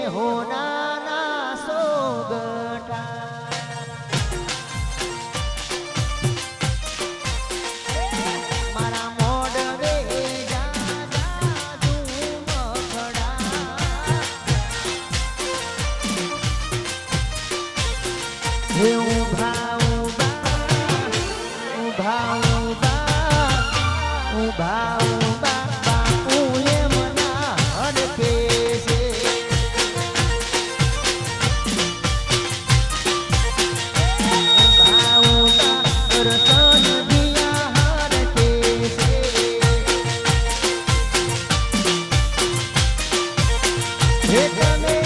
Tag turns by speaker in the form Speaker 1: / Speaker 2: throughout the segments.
Speaker 1: હોનાના સોગટા મારા મોડવે જાજા ઝુમખડા હે ઉભા ઉભા ઉભા બાપુ એમના હડકે છે ઉભા રતન દિયા હડકે છે હે તમે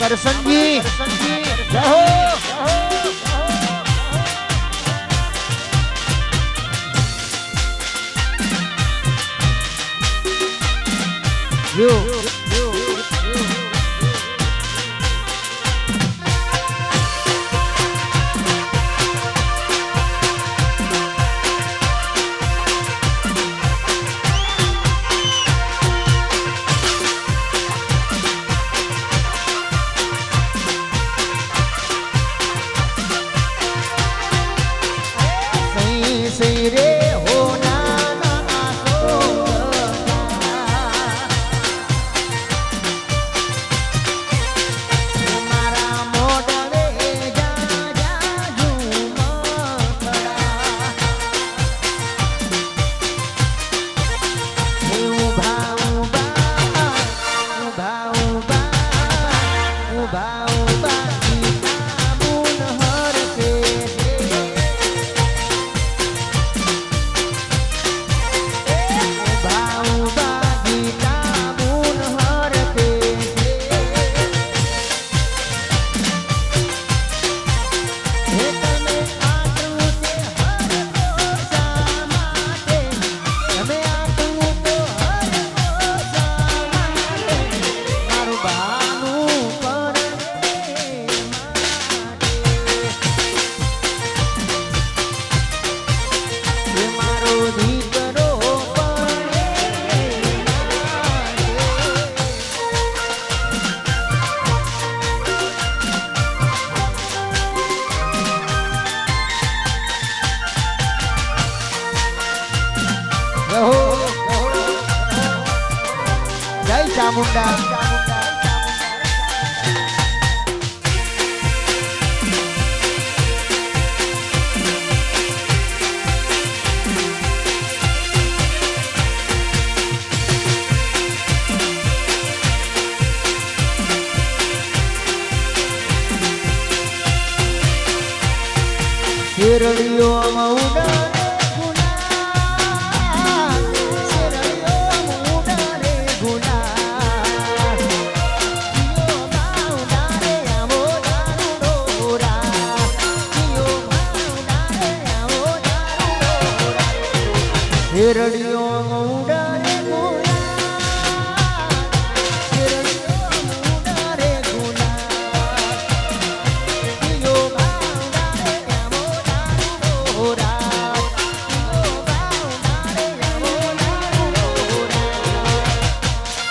Speaker 1: કરસનજી જય હો રે હોનાના સોગટા મારા મોડવે જાજા ઝુમખડા હે ઉભા ગીતા બુન હરકે જય ચામુંડા શેરડીઓ ઉડા શેરડીઓ ઉડારે ગુલાબ શેરડીઓ ઉડારે ગુલાબ યો બાઉડારે આવો દારૂડોરા યો બાઉડારે આવો દારૂડોરા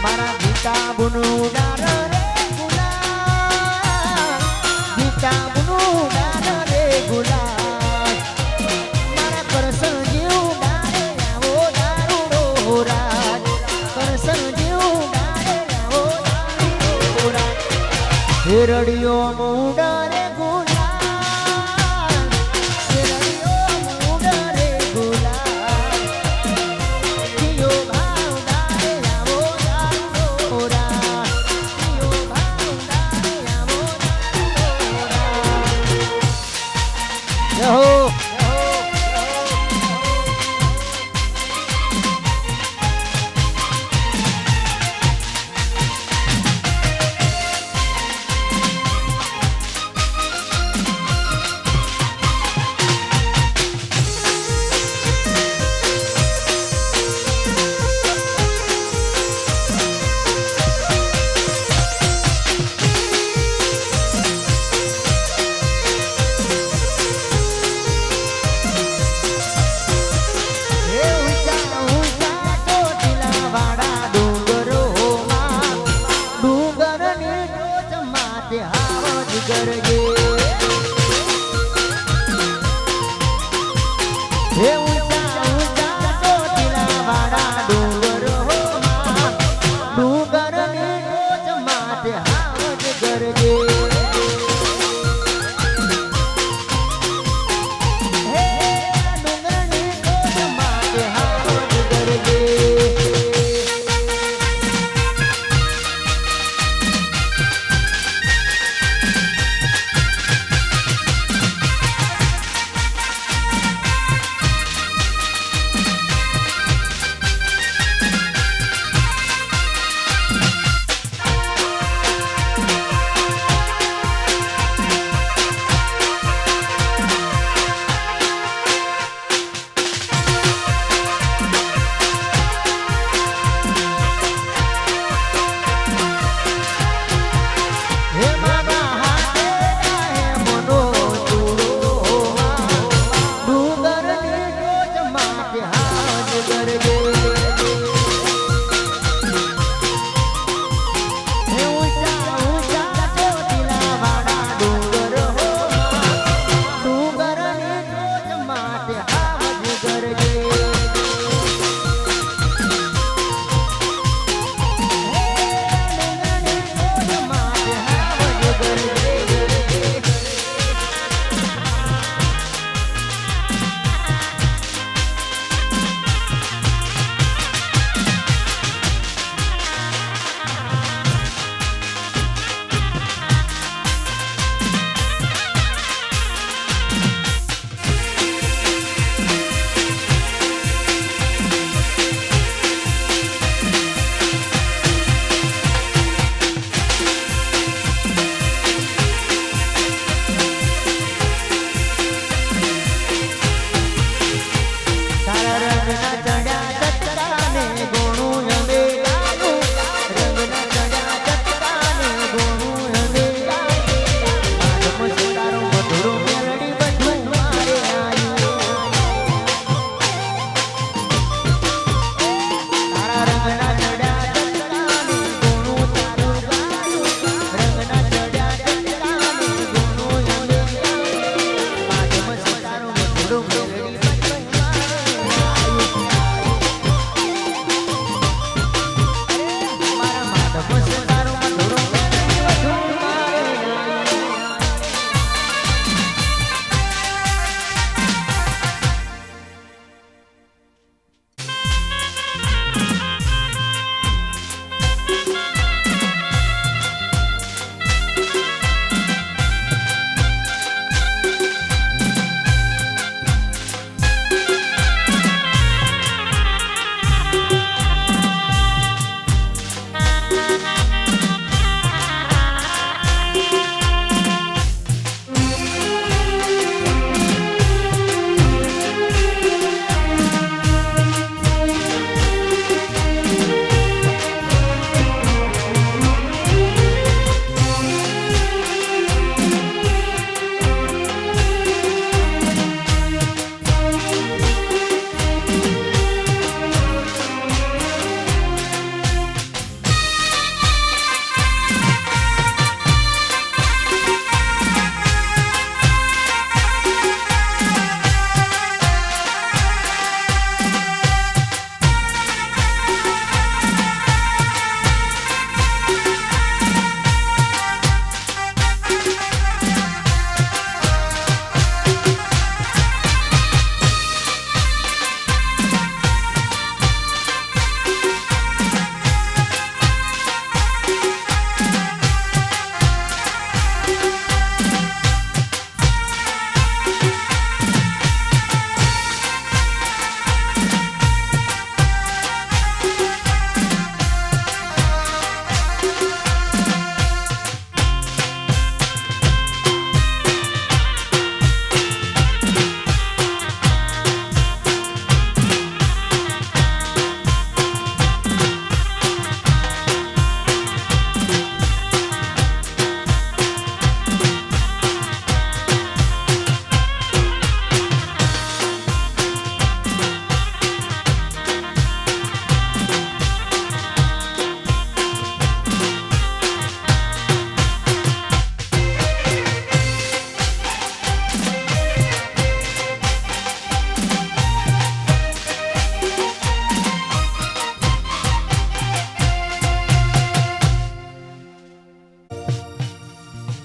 Speaker 1: Para શેરડીઓ મૂડા રે ગુલાલ શેરડીઓ મૂડા રે ગુલાલ કિયો ભાવ દારે આવો દારૂરા કિયો ભાવ દારે આવો દારૂરા યહો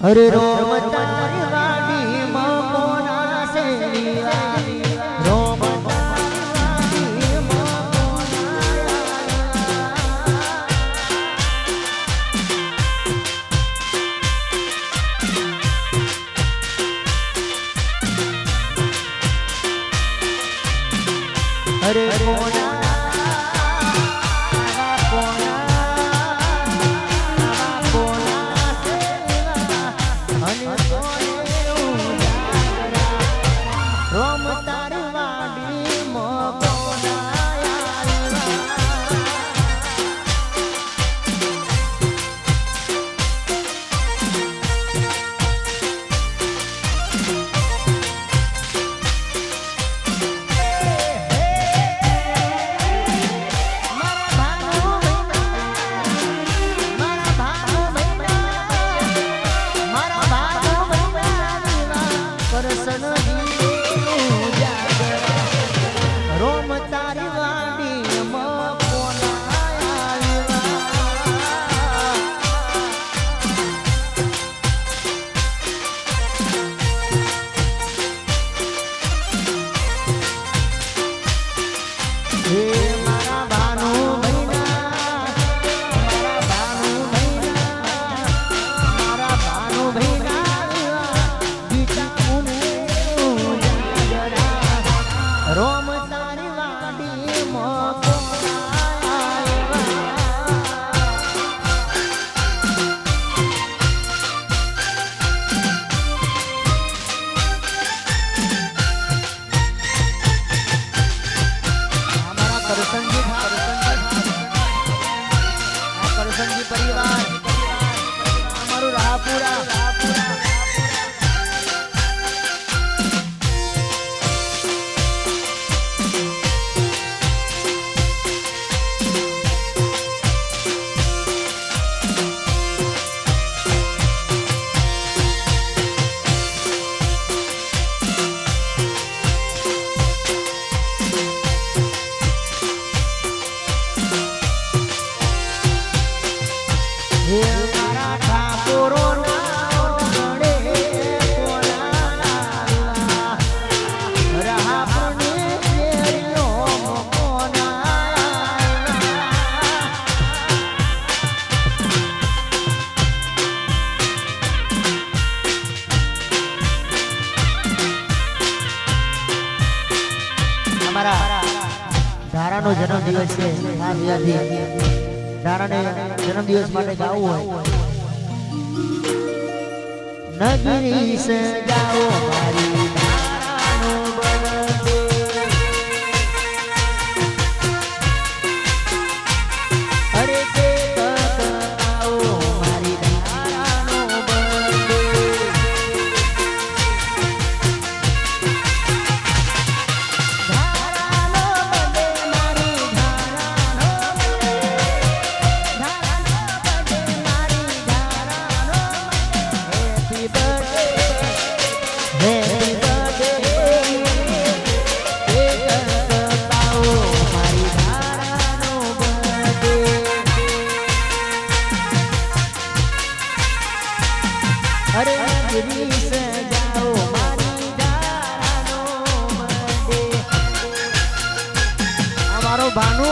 Speaker 1: અરે રોમ તારી વાડી મકોના સેવા રોમ તારી વાડી મકોના અરે કોના રોમ તારી વાડી મારા ભાનુ રોમ તારી વાડી કરસનજી પરિવાર અમારું રાહપુરા ધારાનો જન્મદિવસ છે ધારાને જન્મદિવસ માટે ગાવું હોય નગરી સજાઓ મારી ધારાનો બર્થડે અરે તે કતાઓ મારી ધારાનો બર્થડે અરે નગરી સજાઓ મારી ધારાનો બર્થડે અમારો ભાનુ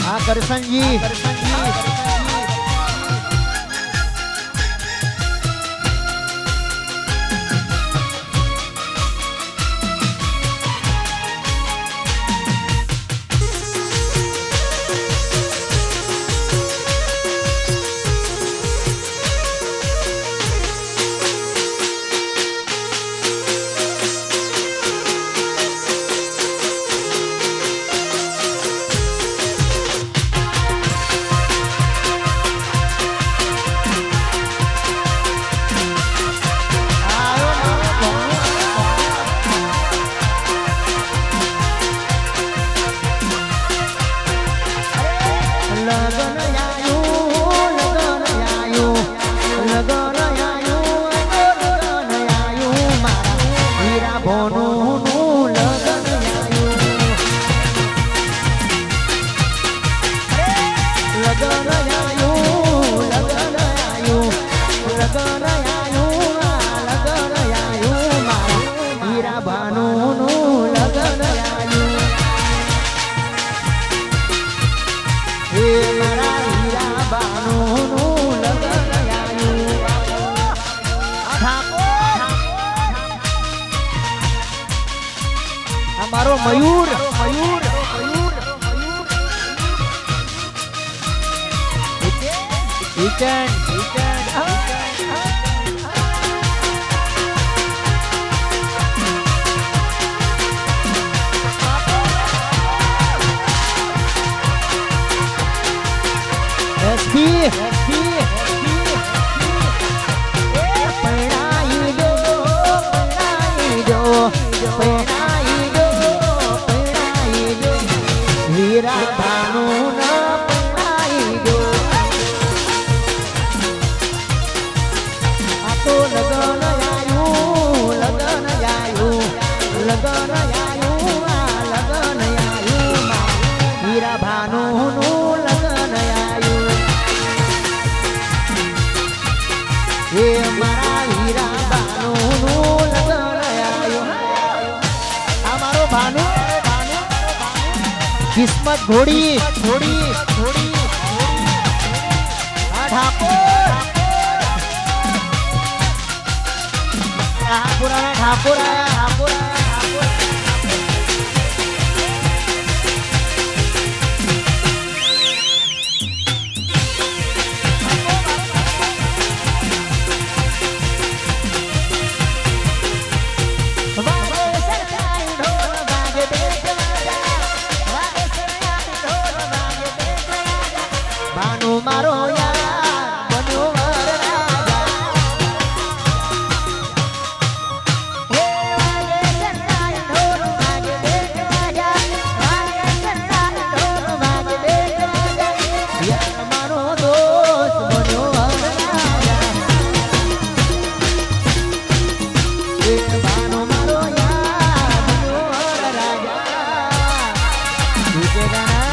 Speaker 1: આ કરસનજી હે મારા હીરા બાનુનું લગન આવ્યું. અમારો મયુર મયુર વીરા ભાનુ ના પણાઈ દો. આ તો લગન આયું લગન આયું લગન આયું આ લગન આયું વીરા ભાનુ નું લગન આયું. હે મારા વીરા ભાનુ નું લગન આયું. આ મારો ભાનુ કિસ્મત ઘોડી ઘોડી ઘોડી આ ઠાકોર ઠાકોર ઠાકોર ઠાકોર મારો યાર બન્યો વરરાજા. હે વાગે સરનાય ઢોલ વાગે બેટવાજા વાગે સરનાય ઢોલ વાગે બેટવાજા યાર મારો દોસ્ત બન્યો વરરાજા. હે બાનો મારો યાર બન્યો વરરાજા. તુજે ગાના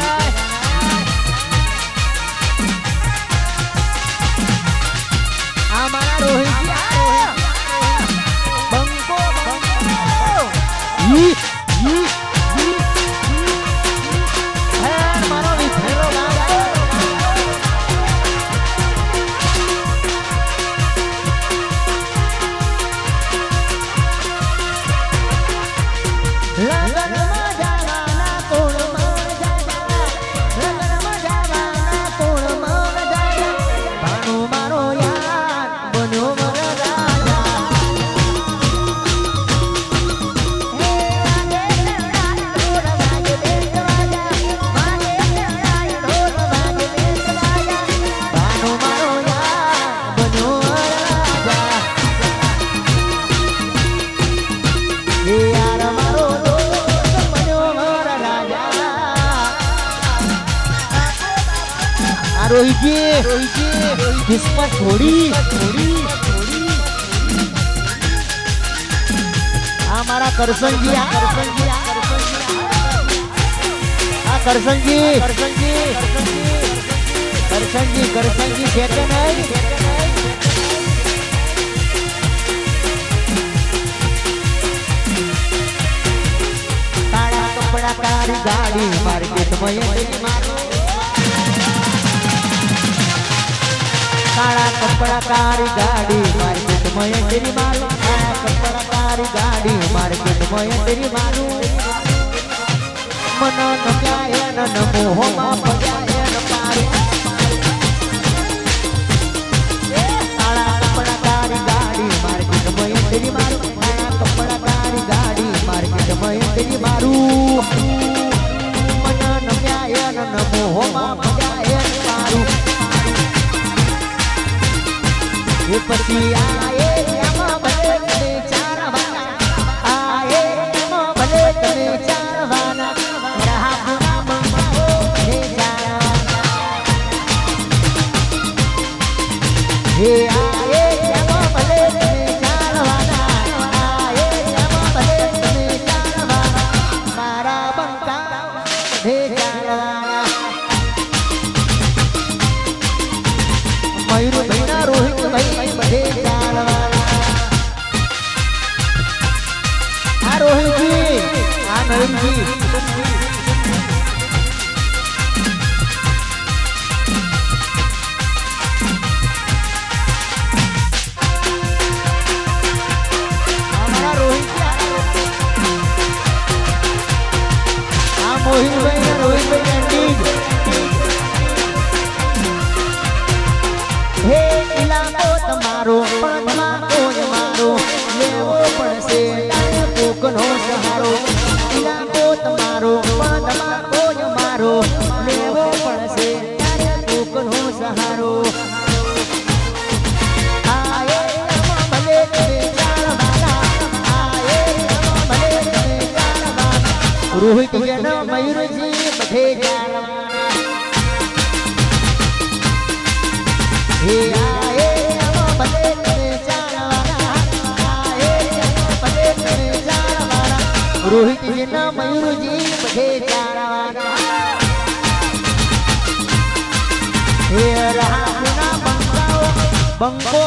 Speaker 1: રોહિજી કિસ્મત ઘોડી ઘોડી આ મારા કરસનજી આ કરસનજી આ કરસનજી કરસનજી કરસનજી કરસનજી છે કે નહીં? કાળા કપડા કાળી ગાડી માર્કેટમાં મારો કાળા કપડા કાળી ગાડી માર્કેટમાં એન્ટ્રી મારું. કાળા કપડા કાળી ગાડી માર્કેટમાં એન્ટ્રી મારું. મન નમ્યા ન મોહમાં પગ્યા ન પારું. કાળા કપડા કાળી ગાડી માર્કેટમાં એન્ટ્રી મારું. કાળા કપડા કાળી ગાડી માર્કેટમાં એન્ટ્રી મારું. મન નમ્યા ન મોહમાં પગ્યા ન પારું. એ પછી આયે એમાં ભલે તમે ચારવાના આયે એમાં ભલે તમે ચારવાના રાહુના મમ્મા હે ચારવાના. હે આયે એમાં ભલે તમે ચારવાના આયે એમાં ભલે તમે ચારવાના મારા બંકા હે ચારવાના. મયુર ભાઈના રોહિત ભાઈ બધે ચાલવા રોહિત જેનો મયુરજી બધે જાણવાના હે આએ બધે તમે જાણવાના આએ બધે તમે જાણવાના રોહિત જેનો મયુરજી બધે જાણવાના હે રામના બંકો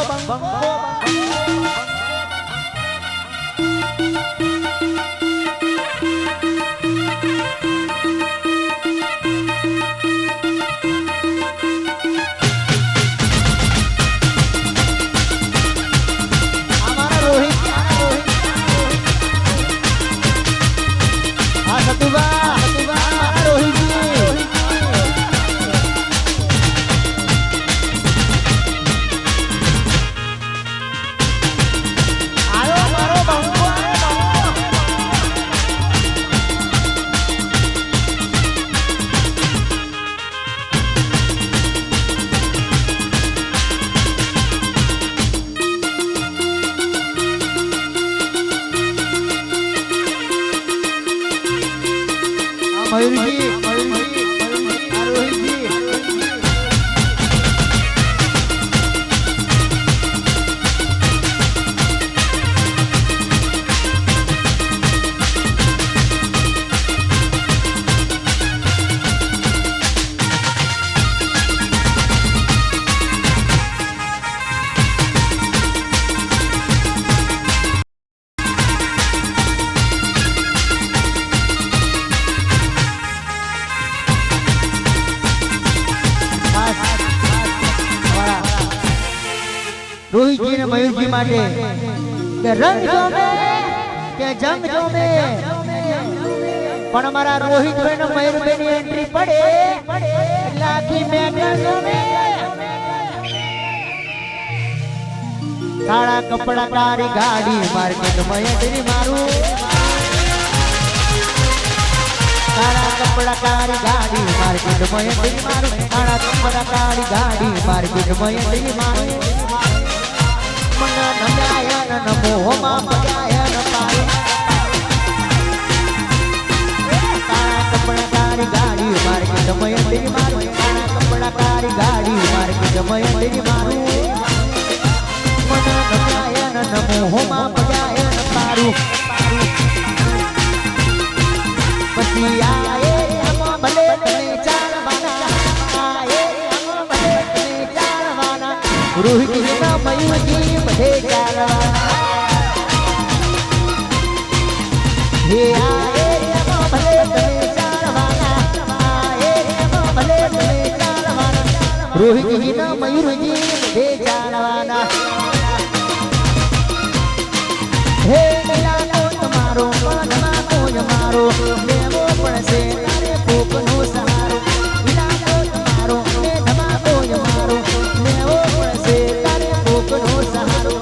Speaker 1: મયુરજી રોહિતજી રોહિતજી ને મયુરજી માટે કે રંગ જોમે કે જંગ જોમે પણ અમારા રોહિતભાઈ નો મયુરભાઈ ની એન્ટ્રી પડે એટલે આખી મેટર જોમે કાળા કપડા કાળી ગાડી માર્કેટ માં એન્ટ્રી મારું કાળા કપડા કાળી ગાડી માર્કેટ માં એન્ટ્રી મારું કાળા કપડા કાળી ગાડી માર્કેટ માં એન્ટ્રી મારું નમયાયન નમોહમાં પગાયન પાય કાળા કપડા કાળી ગાડી માર્કેટ માં એન્ટ્રી મારું કાળા કપડા કાળી ગાડી માર્કેટ માં એન્ટ્રી મારું નમયાયન નમોહમાં પગાયન પારું પછી આયે આમાં ભલે તમે ચાલવાના આયે આમાં ભલે તમે ચાલવાના રોહિતજીના મયુરજી બધે ચાલવાના હે આયે આમાં ભલે તમે ચાલવાના આયે આમાં ભલે તમે ચાલવાના રોહિતજીના મયુરજી બધે ચાલવાના હે મિલાનો તમારો મનમાં કોઈ મારો લેવો પડશે તારે કોકનો સહારો મિલાનો તમારો મનમાં કોઈ મારો લેવો પડશે તારે કોકનો સહારો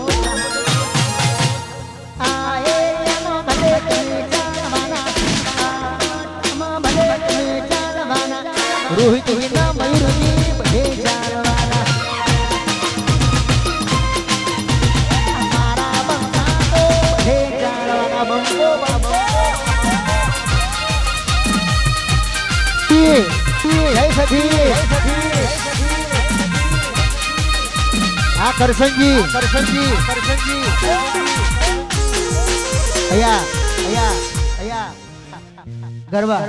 Speaker 1: આયે આમાં ભલે તમે ચાલવાના આમાં ભલે તમે ચાલવાના રોહિતજીના મયુરજી બધે ચાલવાના અમારા બંકા તો બધે ચાલવાના બંકો બાબો જય સખી આ કરશનજી અહીંયા ગરબા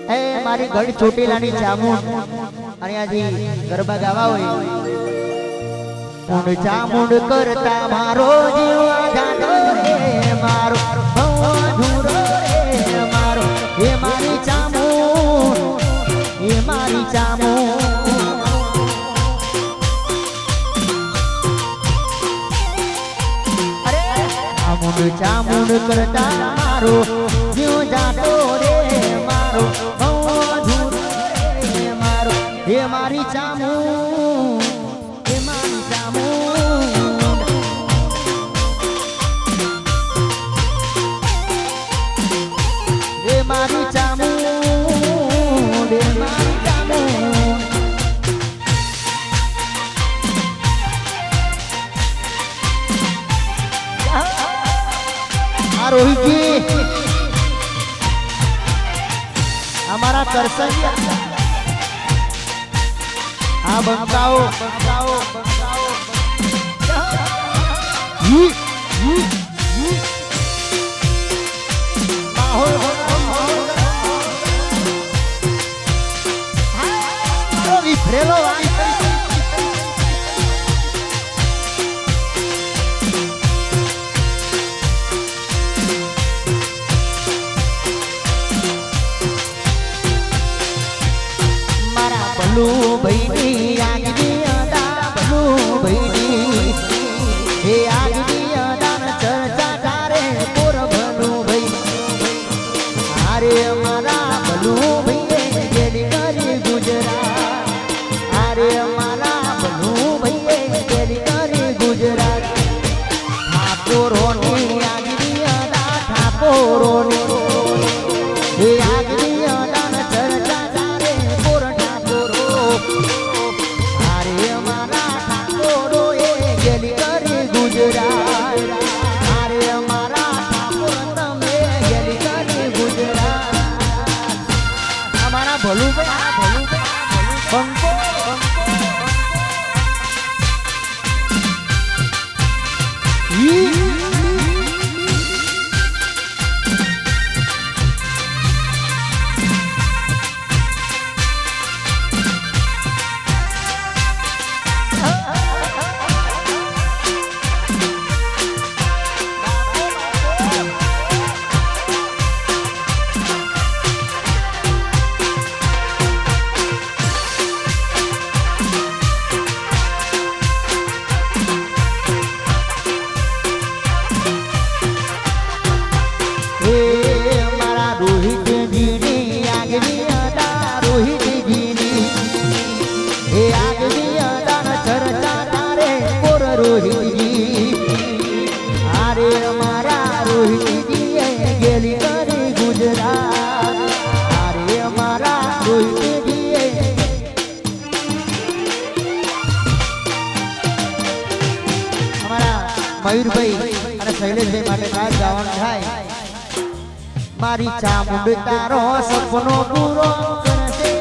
Speaker 1: એ મારી ગઢ ચોટીલાની ચામુંડ અહીંયાથી ગરબા ગાવા હોય મુંડ ચામુંડ કરતા મારો જીવ જાતો રે મારો અધૂરો રે મારો એ મારી ચામુંડ એ મારી ચામુંડ અરે મુંડ ચામુંડ કરતા મારો જીવ જાતો રે મારો અધૂરો રે મારો એ મારી ચામુંડ એ મારી ચામુંડ એ મારી ચામુંડ એ મારી ચામુંડ આ રોહિતજી અમારા કરસનિયા આ બંકાઓ બંકાઓ બંકાઓ માહોલ વિફરેલો મારા બલુ ભાઈની આગની અદા બલુ ભાઈની હે આગની અદાન ચર્ચા તારે પોર બલુ ભાઈ અરે મારા બલુ ભાઈએ ગેલી કરી ગુજરાત અરે મારા બલુ ભાઈએ ગેલી કરી ગુજરાત ઠાકોરોની આગની અદા ઠાકોરોની હે આગની અદાન ચર્ચા તારે પોર ઠાકોરો અરે મારા ઠાકોરો એ ગેલી કરી ગુજરાત અરે મારા ઠાકોર તમે ગેલી કરી ગુજરાત અમારા ભલું ભાઈ બંકો મારા રોહિતજીની આગની અદા રોહિતજીની હે આગની અદાન ચર્ચા તારે પોર રોહિતજી અરે મારા રોહિતજીએ ગેલી કરી ગુજરાત અરે મારા રોહિતજીએ અમારા મયુરભાઈ અને શૈલેષભાઈ માટે ખાસ ગાવાનું થાય મારી ચામુંડ તારો સપનો પૂરો કરશે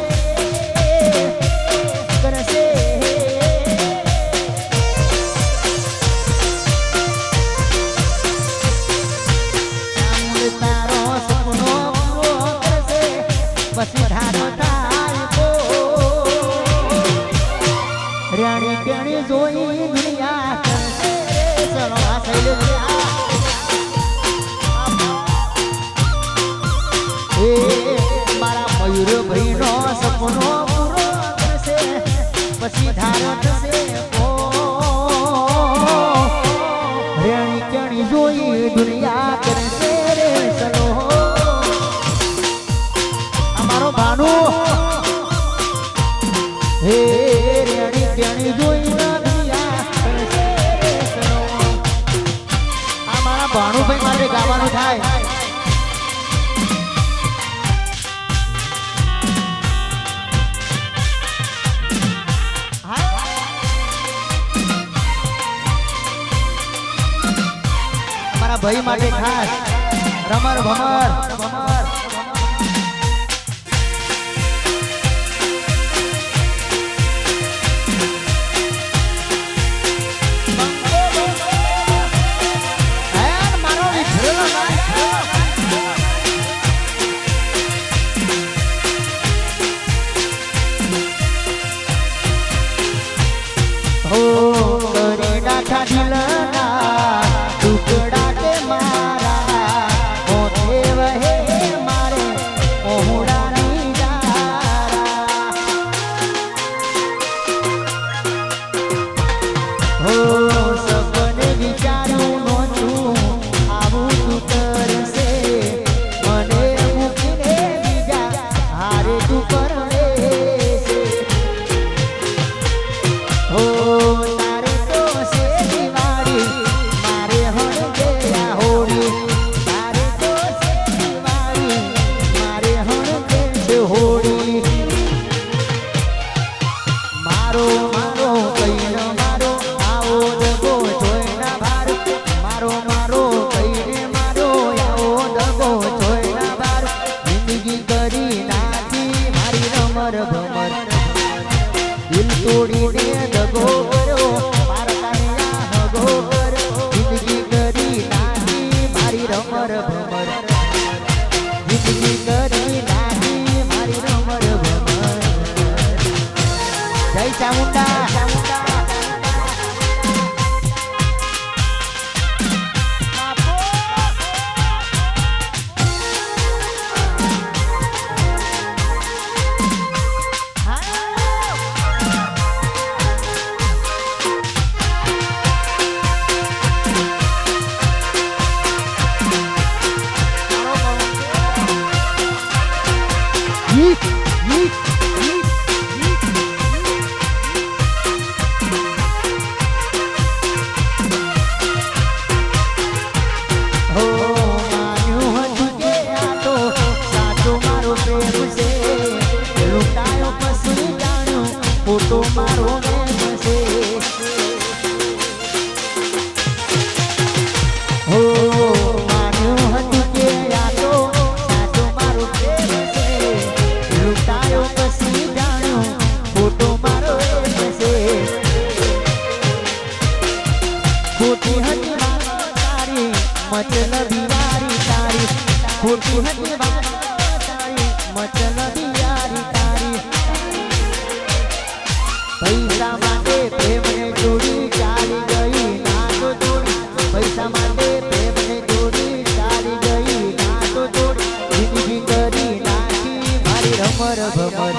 Speaker 1: કરશે ચામુંડ તારો સપનો પૂરો કરશે પછી ધારો થાય કો રાણી કેણી જોઈ દુનિયા કરશે ચલો આ શૈલેષ મારા મયુર ભાઈ નો સપનો પૂરો થશે પછી ધારો થશે રેણી કેણી જોઈ દુનિયા કરશે રે ચલો અમારો ભાનુ હે રેણી કેણી જોઈ દુનિયા કરશે રે ચલો આ મારા ભાનુભાઈ માટે ગાવાનું થાય ભાઈ માટે ખાસ રમર ભમર મારો વિફરેલો હો કરે ડાઠા ઢીલના ટુકડા મારા મોતે વહે કરી નાખી મારી રમર ભમર દિલ તોડીને દગો કર્યો પારકાયા હગો કર્યો જિંદગી કરી નાખી મારી રમર ભમર જિંદગી કરી નાખી મારી રમર ભમર જય ચામુંડા પૈસા માટે પ્રેમને જોડી ચાલી ગઈ ના તો જોડી પૈસા માટે પ્રેમને જોડી ચાલી ગઈ ના તો જોડી જિંદગી કરી નાખી મારી રમર ભમર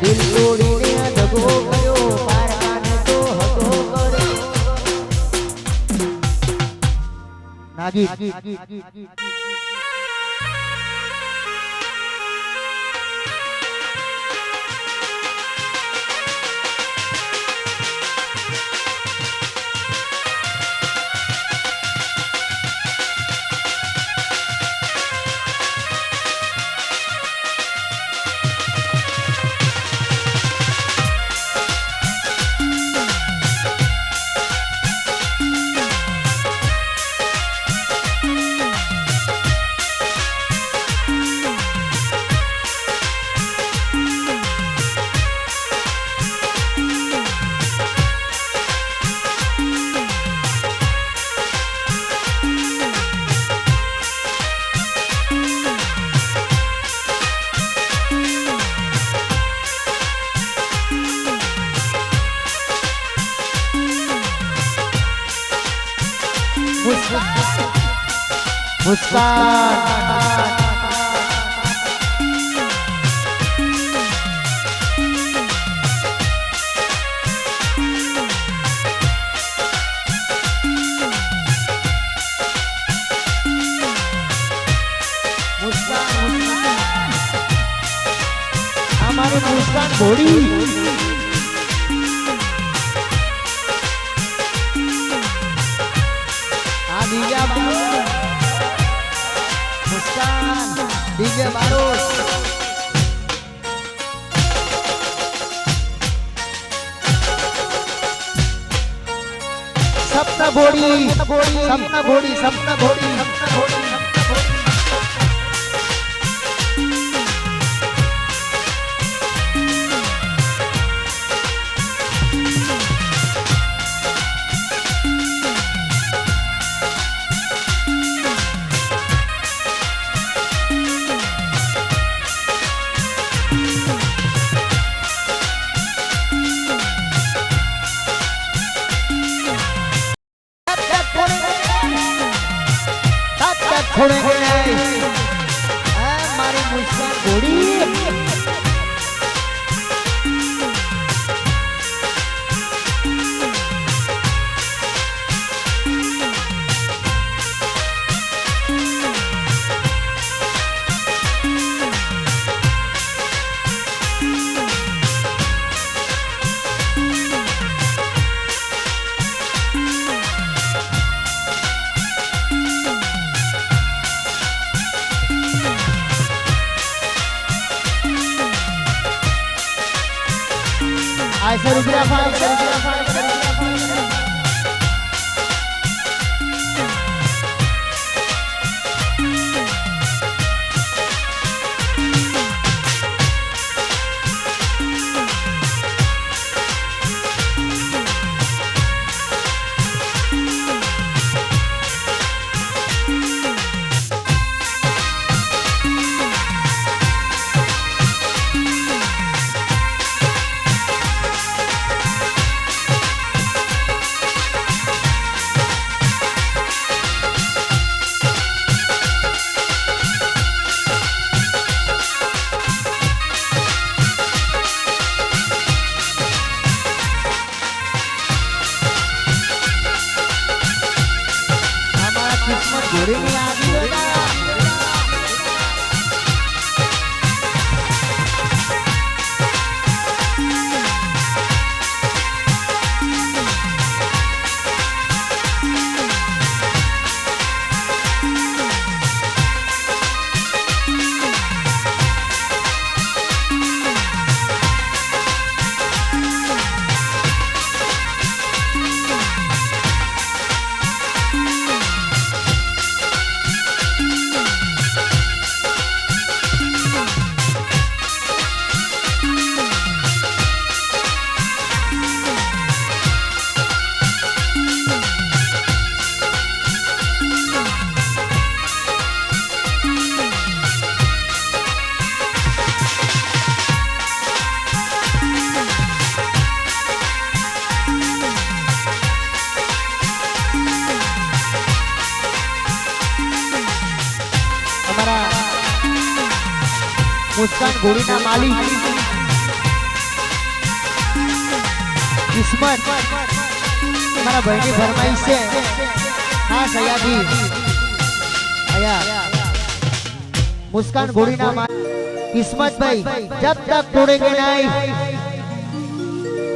Speaker 1: દિલ તોડીને દગો કર્યો પારકાને તો હગો કર્યો નાગી મુસ્કાન हमारे मुस्कान घोड़ी मुस्कान डीजे बारूद सपना घोड़ी सपना घोड़ी सपना घोड़ी छोड़ेंगे हमारी मुस्कान घोड़ी ऐसे रुपया मुस्कान घोड़ी मालिक किस्मत हमारा बहनी फरमाइश से खास अयादी अया मुस्कान घोड़ी किस्मत भाई जब तक छोड़ेंगे नहीं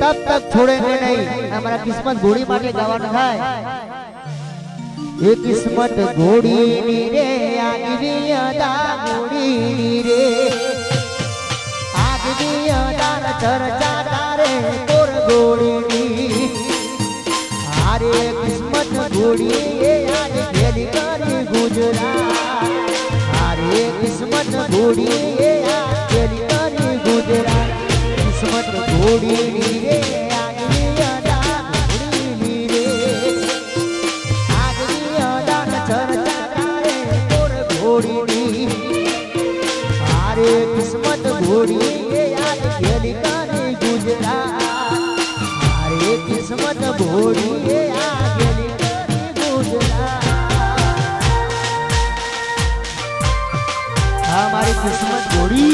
Speaker 1: तब तक छोड़ेंगे नहीं हमारा किस्मत घोड़ी माटे गावानो थाय ये किस्मत घोड़ी नी रे आगवी अदा घोड़ी नी रे आगवी अदा चर्चा तारे तोर घोड़ी नी अरे किस्मत घोड़ी ये आज खेली करी गुजरात अरे किस्मत घोड़ी ये आज खेली करी गुजरात किस्मत घोड़ी नी रे आगवी अदा घोड़ी नी रे आगवी अदा चर्चा तारे तोर घोड़ी नी अरे किस्मत घोड़ी ये आज खेली करी गुजरात अरे किस्मत घोड़ी ये आज खेली करी गुजरात हमारी किस्मत घोड़ी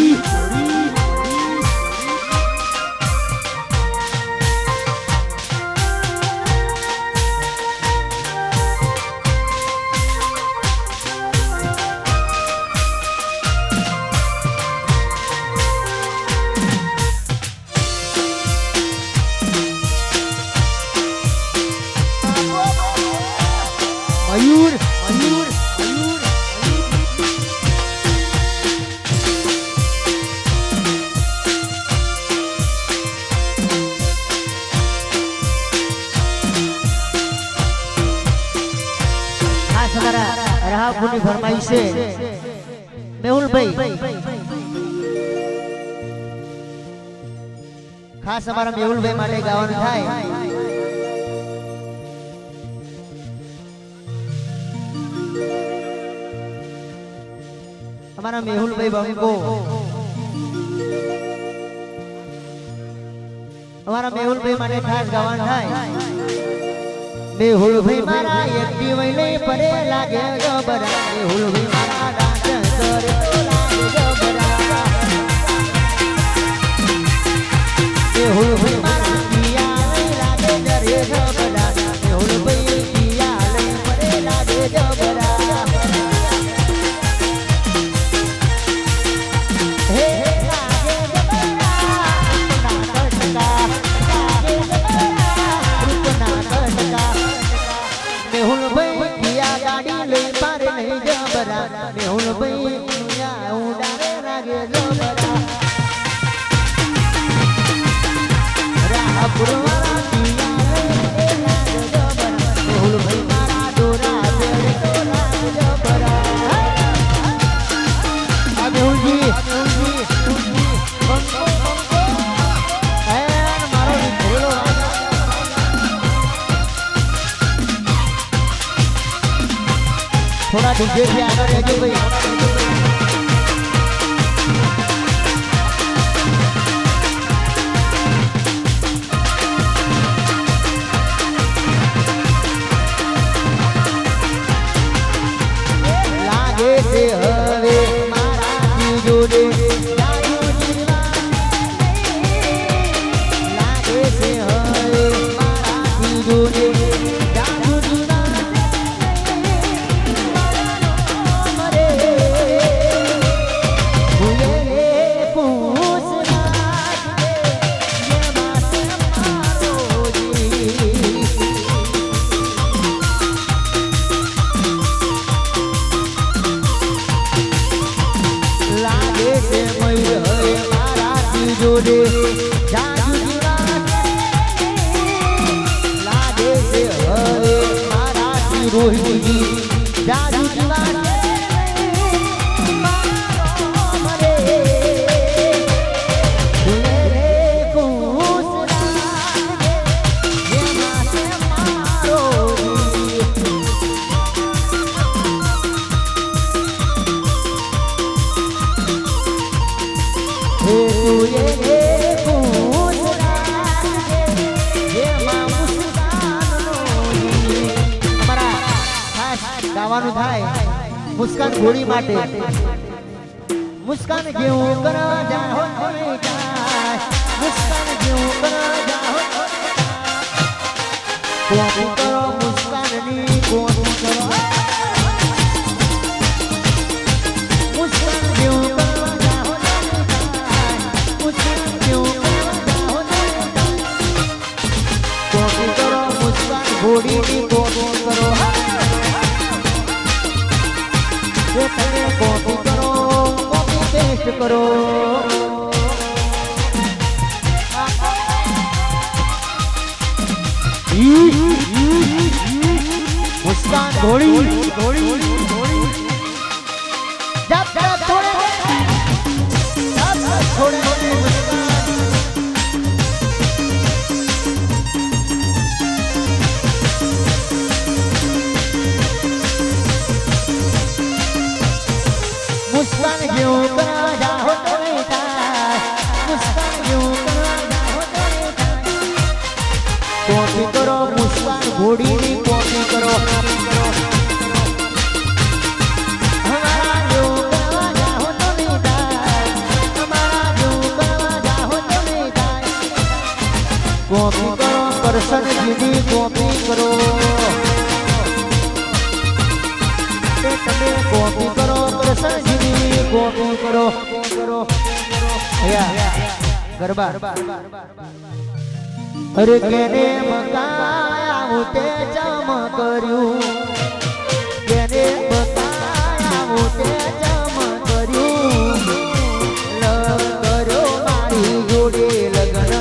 Speaker 1: मयूर मयूर मयूर खास हमारा राहपुर की फरमाइश से मेहुल भाई खास हमारा मेहुल भाई माटे गावन थाय हमारा मेहुल भाई बंको हमारा मेहुल भाई माने खास गावन थाय मेहुल भाई मारा एक दिवई नहीं पड़े लागे जबरा मेहुल भाई मारा डांस करे तो लागे जबरा मेहुल भाई मारा किया नहीं लागे जरे जबरा मेहुल भाई किया नहीं पड़े लागे जबरा मेहुल भाई दुनिया उड़ाने लगे जबरा राहपुर वाला किया ले लागे जबरा मेहुल भाई मारा डोरा तेरे तो लागे जबरा मेहुल जी बंको एन मारो ढोलो थोड़ा डीजे से आगे रहજો भाई लागे से हवे मारा जोड़े जादू जीवन लागे से हवे मारा जोड़े जादू जीवन जोड़े जादू जीवन लागे से हरे मारा की रोहिणी जी जादू जीवन गावानु थाय मुस्कान घोड़ी माटे મુસ્કાન જેવું કરવા જાહો તોય જાય મુસ્કાન જેવું કરવા જાહો કોપી કરો મુસ્કાનની કોપી કરો મુસ્કાન જેવું કરવા જાહો તોય જાય મુસ્કાન જેવું કરવા જાહો તોય જાય કોપી કરો મુસ્કાન ઘોડીની કોપી કરો એ તમે કોપી કરો ટેસ્ટ કરો મુસ્કાન ઘોડી જબ તક થોડે મુસ્કાન જેવું કરવા જાહો તોય થાય મુસ્કાન જેવું કરવા જાહો તોય થાય કોપી કરો મુસ્કાન ઘોડીની કોપી કરો અમારા જેવું કરવા જાહો તોય થાય અમારા જેવું કરવા જાહો તોય થાય કોપી કરો કરશનજીની કોપી કરો તમે કોપી કરો કરશનજીની કોપી કરો ગરબા અરે કેને મકાયા તે જમ કર્યું કેને મકાયા તે જમ કર્યું કર્યો મારી જોડે લગ્ન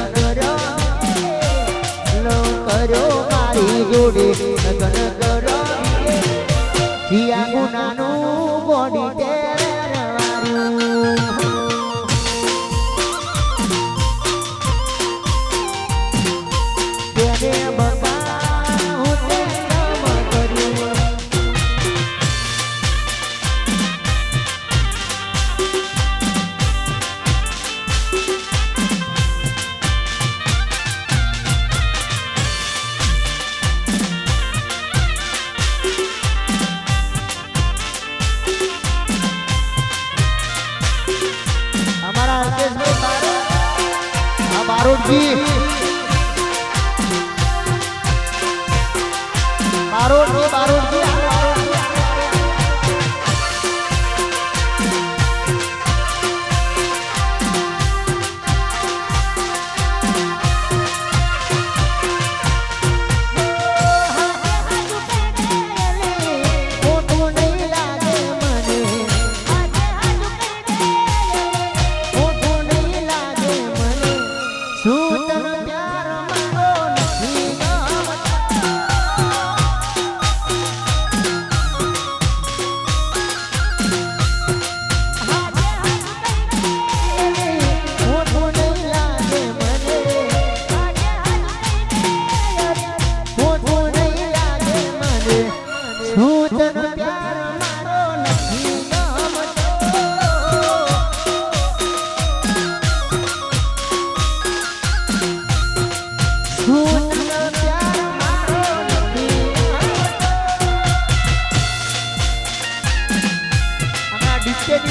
Speaker 1: કર્યો મારી જોડે લગ્ન કર્યો હિયા ગુનાનું બોડી ટેરવારું તેને બકા હું તે કામ કર્યું બારોટજી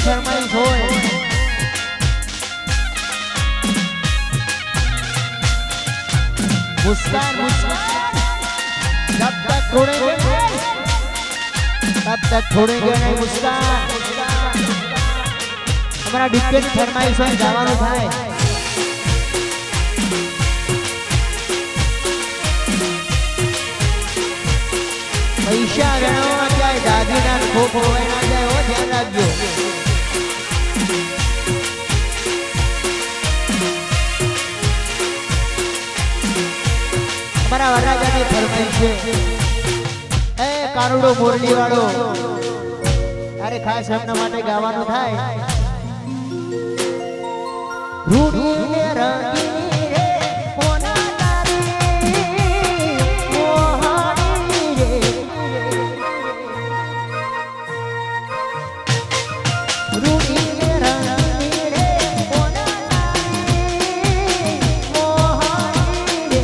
Speaker 1: ફરમાઈશ હોય मुस्कान जब तक छोड़ेंगे तब तक छोड़ेंगे नहीं मुस्कान हमारा डिस्के की फरमाइश है जवानों थाय पैसा गणवा जाए दागीना खो खोवाई ना जाए वो ध्यान रखજો हमारा वरराजा ने फरमाइश है ए कारुडो मोरली वाળો अरे खास हमना માટે ગાવાનું થાય રૂડી ને રંગી રે કોના તારી મોહાની રે રૂડી ને રંગી રે કોના તારી મોહાની રે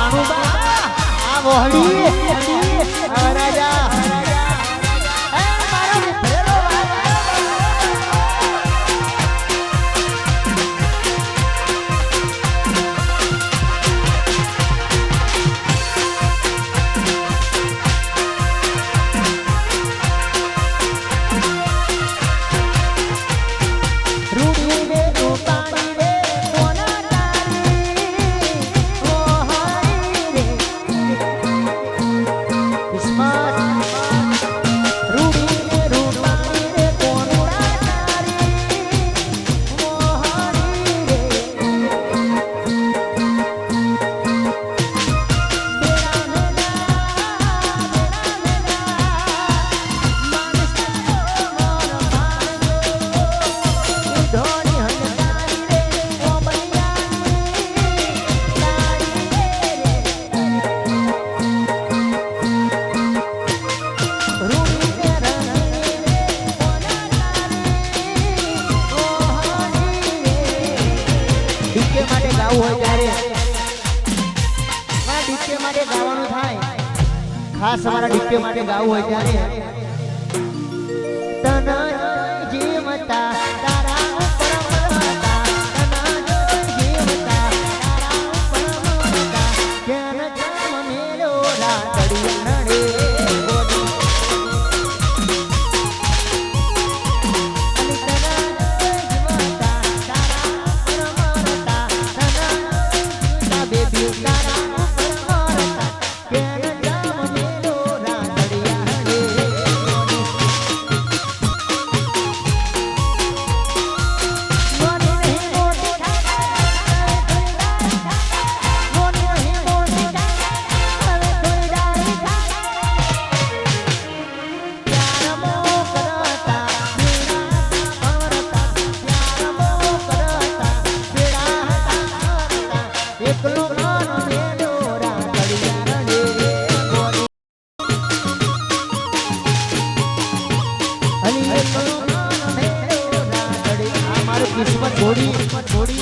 Speaker 1: ભાનુબા આ મોહડી આ રાજા એ મારો ભેરો ખાસ અમારા ડીકે માટે ગાવું હોય ત્યારે તન જીવતા તારા ઉપર મરતા તન જીવતા તારા ઉપર મરતા કેન જામ મેલો રાતડી નડે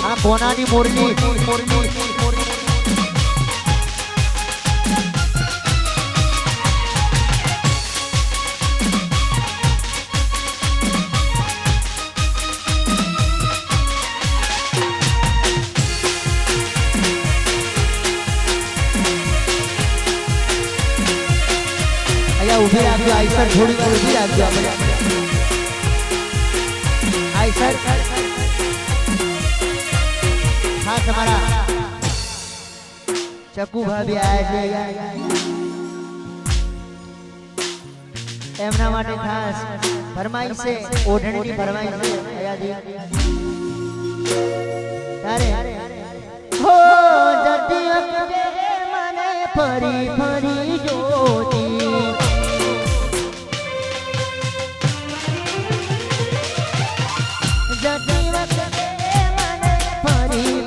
Speaker 1: આ પોનાની મોરલી અહીંયા ઉભી રાખજો આઈસર થોડી વાર ઉભી રાખજો આપણે આઈસર ખાસ અમારા ચકુ ભાભી આયા છે એમના માટે ખાસ ફરમાઈશ છે ઓઢણીની ફરમાઈશ છે અયાજી તારે હો જતી વખતે મને ફરી ફરી જોતી જતી વખતે મને ફરી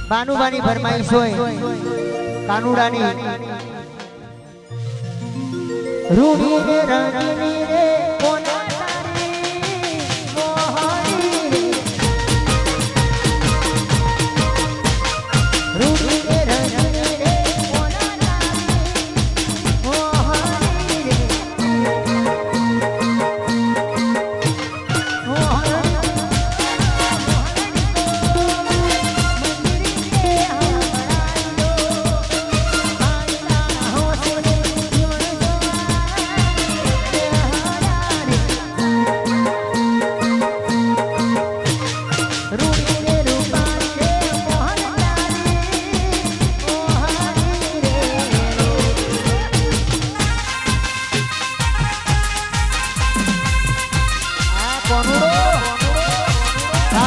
Speaker 1: બાનુબાની ફરમાઈશ હોય કાનુડાની રૂડી રે રાણી રે કોના તારી મોહની રે રૂડી રે રાણી રે કોના તારી મોહની રે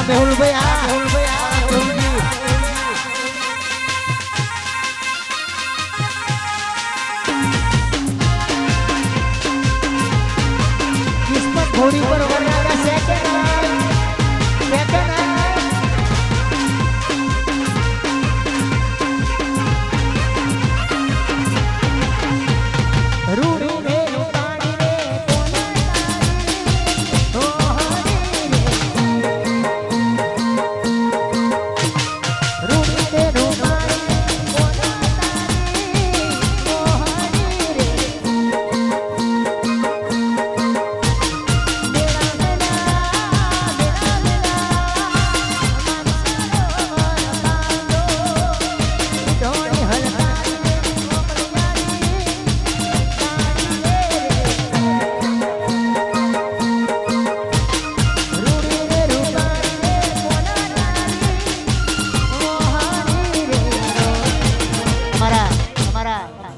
Speaker 1: મેહુલ ભાઈ કિસ્મત ઘોડી પર વરનારા સેકન્ડ રૂડી રે પાણી રે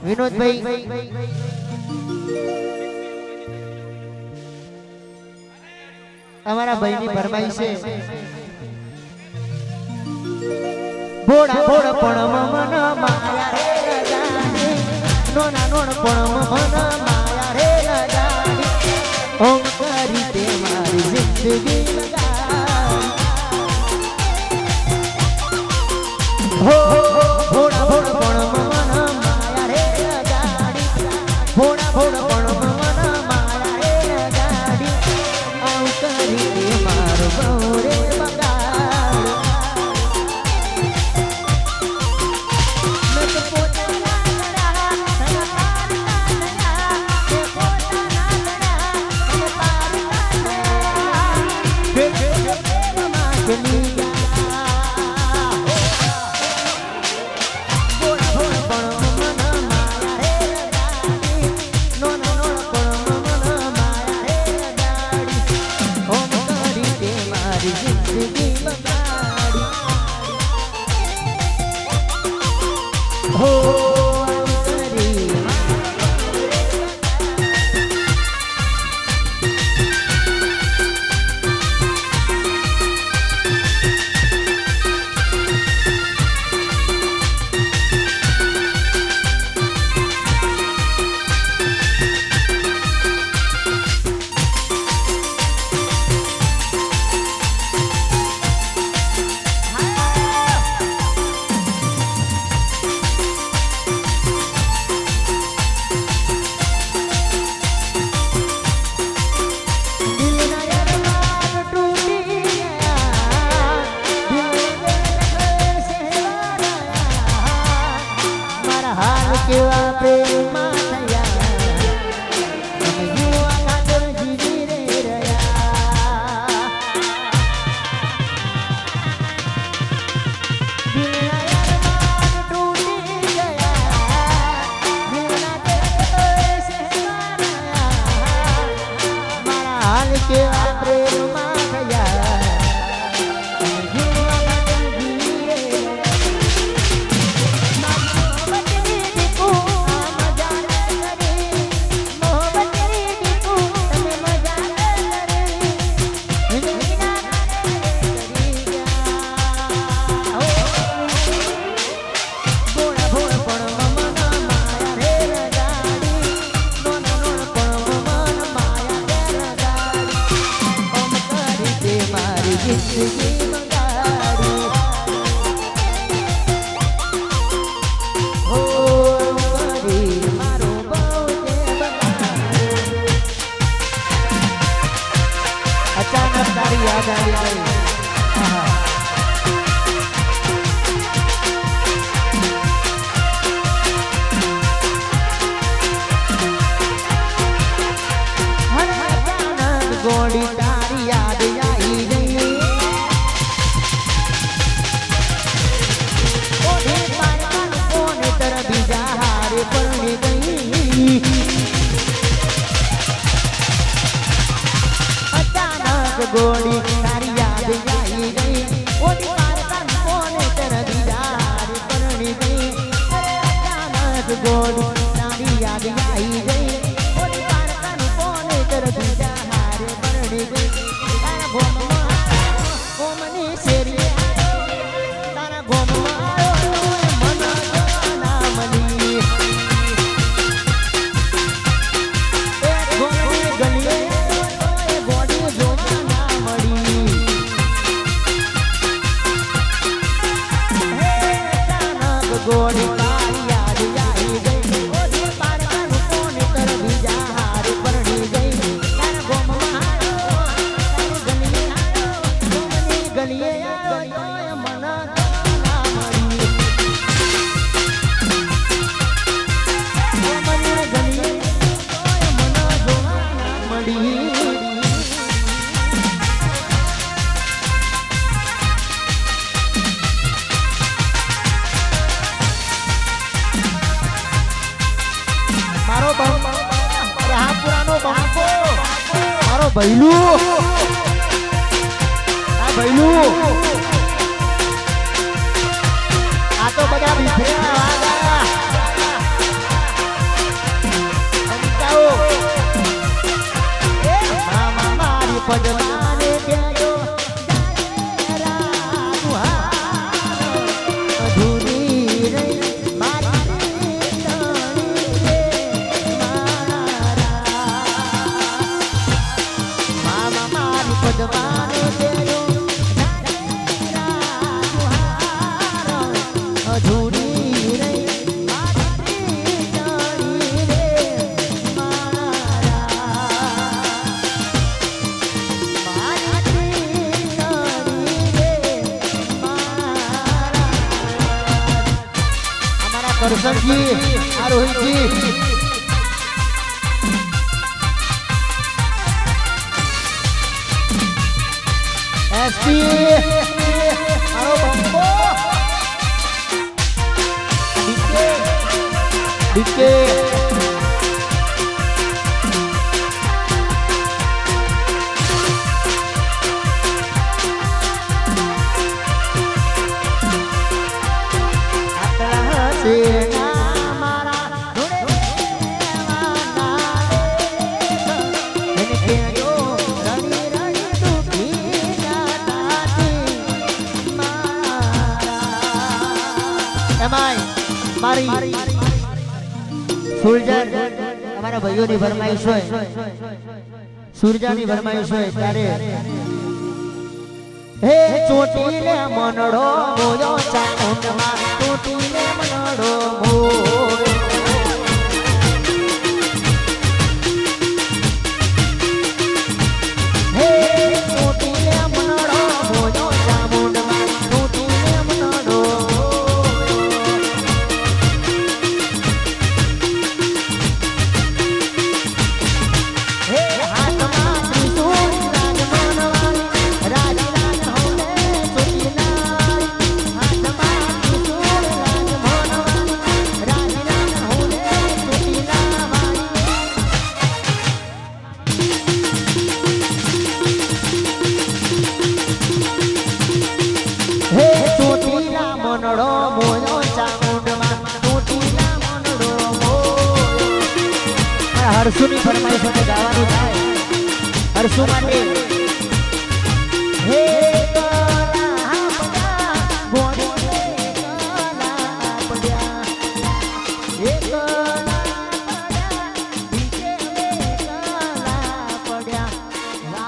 Speaker 1: વિનોદભાઈ અમારા ભાઈની ફરમાઈશ છે ભોળા ભોળ પણ મન માયા રે રજાની નોના નોણ પણ મન માયા રે રજાની ઓમ કરી તે મારી જિંદગી લગાવી હો ભોળા ભોળ પણ ભોળા ભોળ પણ મન મારા રે ગાડી આવ કરી મારો ગૌરે બગાડ મેં તો પોતાના લડા તને પાર કાઢ્યા તે પોતાના લડા તને પાર કાઢ્યા બે માં ચલી ગયા ભોળા ભોળ પણ ભૈલું આ તો બધા વિફરેલા વાગા અંતાઓ એ મામા મારી પગલાને કેજો અધૂરી રહી મારી મામા મારી પગલાને કેજો અધૂરી રહી મારી જાણી રે અમારા કરશનજી આ રોહિતજી એસપી મારો બંબો ડીકે આટલા સેના મારા ધોડે દેવાના એને કેજો રણી રણી તૂટી જાતાથી મારા એમાય મારી સુરજન અમારા ભાઈઓની ફરમાઈશ હોય સુરજાની ફરમાઈશ હોય ત્યારે હે ચોટીલે મનડો મોયો ચામુંડમાં ચોટીલે મનડો મોયો હે ચોટીલે મનડો મોયો ચામુંડમાં ચોટીલે મનડો મનડો મોયો ચામુંડમાં ચોટીલા મનડો મોયો હરસુની ફરમાઈશ મને ગાવાનું થાય હરસુ માટે હે કલા પડ્યા ગોરી કલા પડ્યા હે